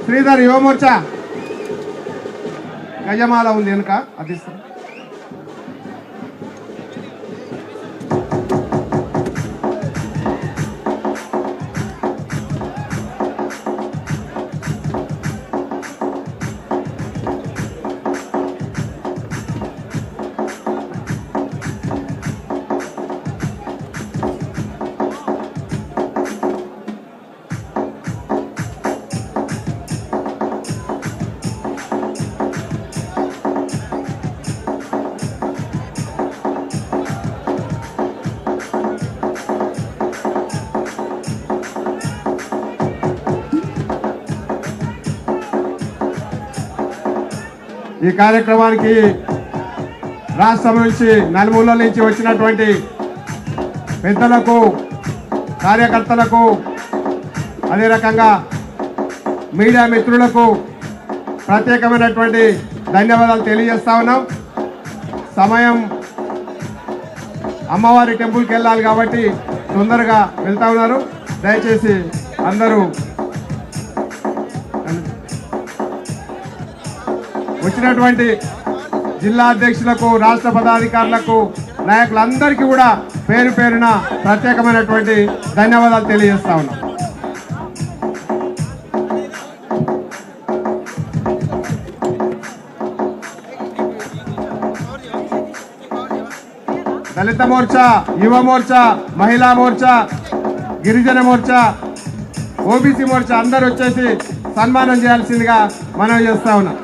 శ్రీధర్ యువ మోర్చా గజమాల ఉంది వెనుక అది ఈ కార్యక్రమానికి రాష్ట్రం నుంచి నలుమూలల నుంచి వచ్చినటువంటి పెద్దలకు కార్యకర్తలకు అదే రకంగా మీడియా మిత్రులకు ప్రత్యేకమైనటువంటి ధన్యవాదాలు తెలియజేస్తా ఉన్నాం. సమయం అమ్మవారి టెంపుల్కి వెళ్ళాలి కాబట్టి తొందరగా వెళ్తా ఉన్నారు. దయచేసి అందరూ వచ్చినటువంటి జిల్లా అధ్యక్షులకు రాష్ట్ర పదాధికారులకు నాయకులందరికీ కూడా పేరు పేరున ప్రత్యేకమైనటువంటి ధన్యవాదాలు తెలియజేస్తా ఉన్నాం. దళిత మోర్చా, యువ మోర్చా, మహిళా మోర్చా, గిరిజన మోర్చా, ఓబీసీ మోర్చా అందరూ వచ్చేసి సన్మానం చేయాల్సిందిగా మనం చేస్తా ఉన్నాం.